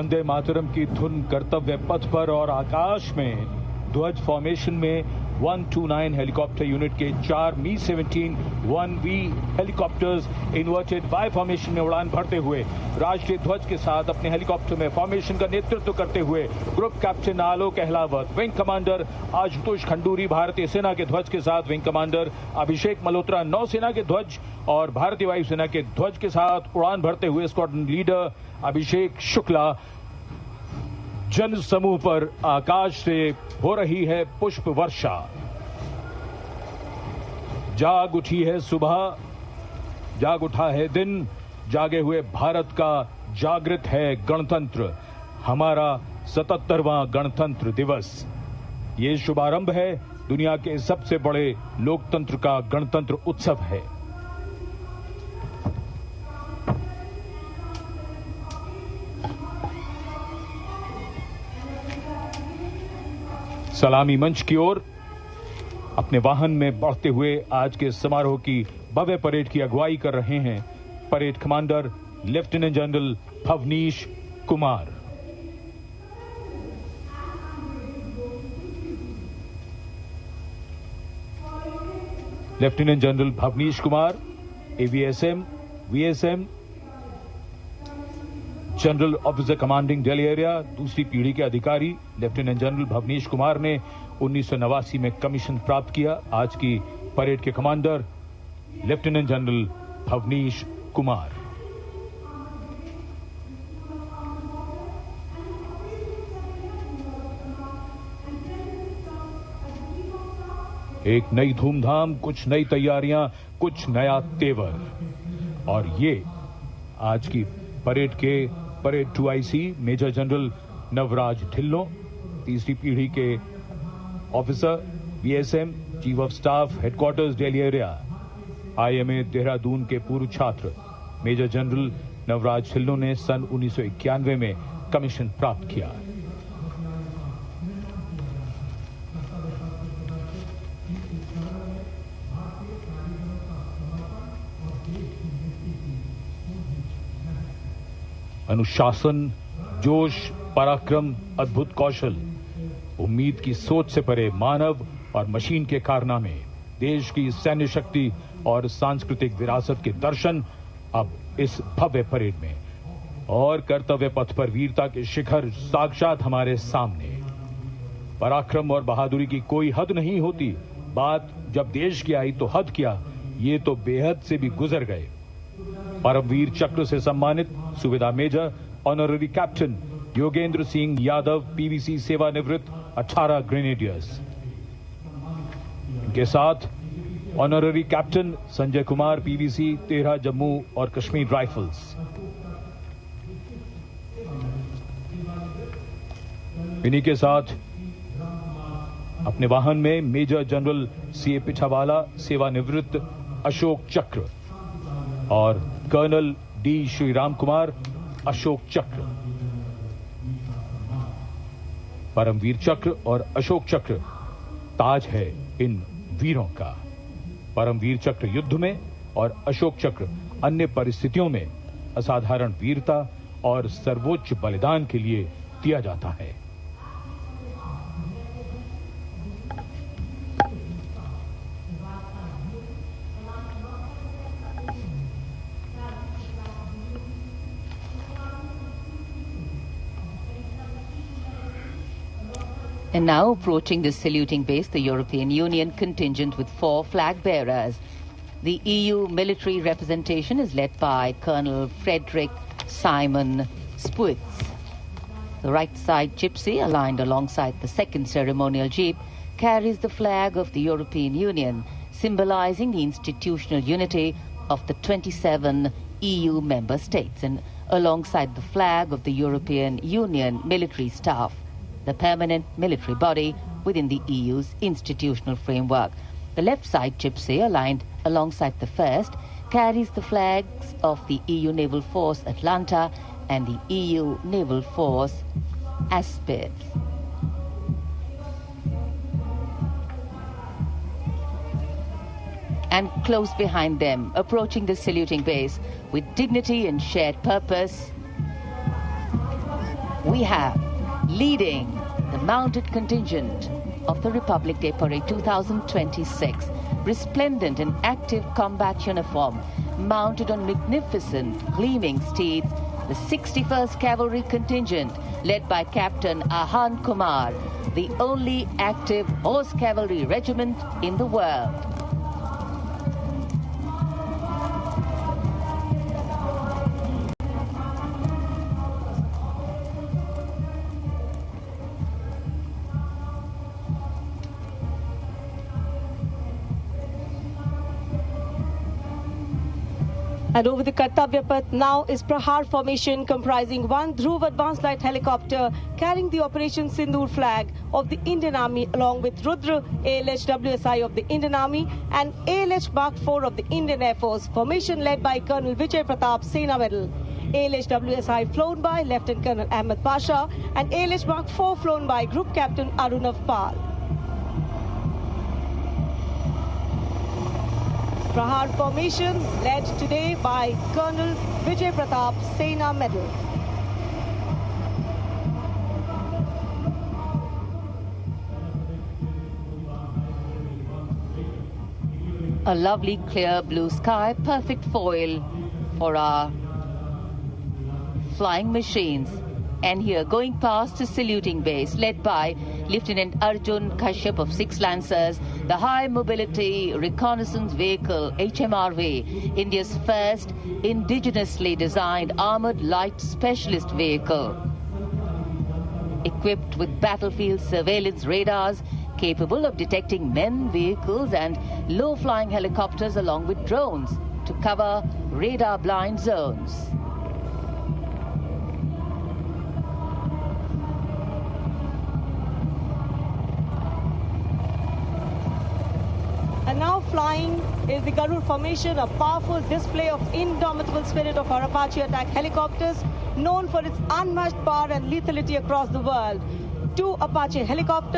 वंदे मातरम की धुन कर्तव्य पथ पर और आकाश में ध्वज फॉर्मेशन में 129 हेलीकॉप्टर यूनिट के 4 मी-17 1V helicopters inverted Y formation में उड़ान भरते हुए राष्ट्रीय ध्वज के साथ अपने हेलीकॉप्टर में फॉर्मेशन का नेतृत्व करते हुए ग्रुप कैप्टन आलोक अहलावत, विंग कमांडर आशुतोष खंडूरी भारतीय सेना के ध्वज के साथ, विंग कमांडर अभिषेक मल्होत्रा नौसेना के ध्वज और भारतीय वायुसेना के ध्वज के साथ उड़ान भरते हुए स्क्वाड्रन लीडर अभिषेक शुक्ला। जन समूह पर आकाश से हो रही है पुष्प वर्षा। जाग उठी है सुबह, जाग उठा है दिन, जागे हुए भारत का जागृत है गणतंत्र, हमारा 77वां गणतंत्र दिवस। ये शुभारंभ है दुनिया के सबसे बड़े लोकतंत्र का गणतंत्र उत्सव है। सलामी मंच की ओर अपने वाहन में बढ़ते हुए आज के समारोह की भव्य परेड की अगुवाई कर रहे हैं parade commander lieutenant general Bhavnish Kumar. Lieutenant general Bhavnish Kumar AVSM, VSM, general officer commanding Delhi area, दूसरी पीढ़ी के अधिकारी। लेफ्टिनेंट जनरल भवनीश कुमार ने 1989 में कमीशन प्राप्त किया। आज की परेड के commander lieutenant general Bhavnish Kumar. एक नई धूमधाम, कुछ नई तैयारियां, कुछ नया तेवर। और ये आज की परेड के parade 2IC major general Navraj Dhillon, तीसरी पीढ़ी के officer, BSM, chief of staff, headquarters Delhi area, IMA Dehradun के पूर्व छात्र मेजर जनरल नवराज ढिल्लों ने सन 1991 में कमीशन प्राप्त किया। अनुशासन, जोश, पराक्रम, अद्भुत कौशल, उम्मीद की सोच से परे मानव और मशीन के कारनामे, देश की सैन्य शक्ति और सांस्कृतिक विरासत के दर्शन अब इस भव्य परेड में। और कर्तव्य पथ पर वीरता के शिखर साक्षात हमारे सामने। पराक्रम और बहादुरी की कोई हद नहीं होती। बात जब देश की आई तो हद क्या, ये तो बेहद से भी गुजर गए। परमवीर चक्र से सम्मानित Subedar Major Honorary Captain Yogendra Singh Yadav, PVC सेवानिवृत्त, 18 ग्रेनेडियर्स। इनके साथ Honorary Captain Sanjay Kumar, PVC, 13 Jammu और कश्मीर राइफल्स। इन्हीं के साथ अपने वाहन में मेजर जनरल CA पिछावाला, सेवानिवृत्त, अशोक चक्र और कर्नल D श्रीराम कुमार, अशोक चक्र। परमवीर चक्र और अशोक चक्र ताज है इन वीरों का। परमवीर चक्र युद्ध में और अशोक चक्र अन्य परिस्थितियों में असाधारण वीरता और सर्वोच्च बलिदान के लिए दिया जाता है। And now approaching the saluting base, the European Union contingent with 4 flag bearers. The EU military representation is led by Colonel Frederick Simon Spuitz. The right side gypsy, aligned alongside the second ceremonial jeep, carries the flag of the European Union, symbolizing the institutional unity of the 27 EU member states, and alongside the flag of the European Union military staff, the permanent military body within the EU's institutional framework. The left side gypsy, aligned alongside the first, carries the flags of the EU Naval Force Atlanta and the EU Naval Force Aspid. And close behind them, approaching the saluting base with dignity and shared purpose, we have leading the mounted contingent of the Republic Day Parade 2026, resplendent in active combat uniform, mounted on magnificent gleaming steeds, the 61st Cavalry Contingent, led by Captain Ahan Kumar, the only active horse cavalry regiment in the world. And over the Kartavya Path now is Prahar formation comprising one Dhruv advanced light helicopter carrying the Operation Sindoor flag of the Indian Army along with Rudra ALH WSI of the Indian Army and ALH Mark 4 of the Indian Air Force. Formation led by Colonel Vijay Pratap Sena Medal. ALH WSI flown by Lieutenant Colonel Ahmed Pasha and ALH Mark 4 flown by Group Captain Arunav Pal. Prahar formation led today by Colonel Vijay Pratap Sena Medal. A lovely clear blue sky, perfect foil for our flying machines. And here, going past the saluting base, led by Lieutenant Arjun Kashyap of 6 Lancers, the High Mobility Reconnaissance Vehicle, HMRV, India's first indigenously designed armored light specialist vehicle. Equipped with battlefield surveillance radars, capable of detecting men, vehicles and low-flying helicopters along with drones to cover radar-blind zones. And now flying is the Garud formation, a powerful display of indomitable spirit of our Apache attack helicopters, known for its unmatched power and lethality across the world. 2 Apache helicopters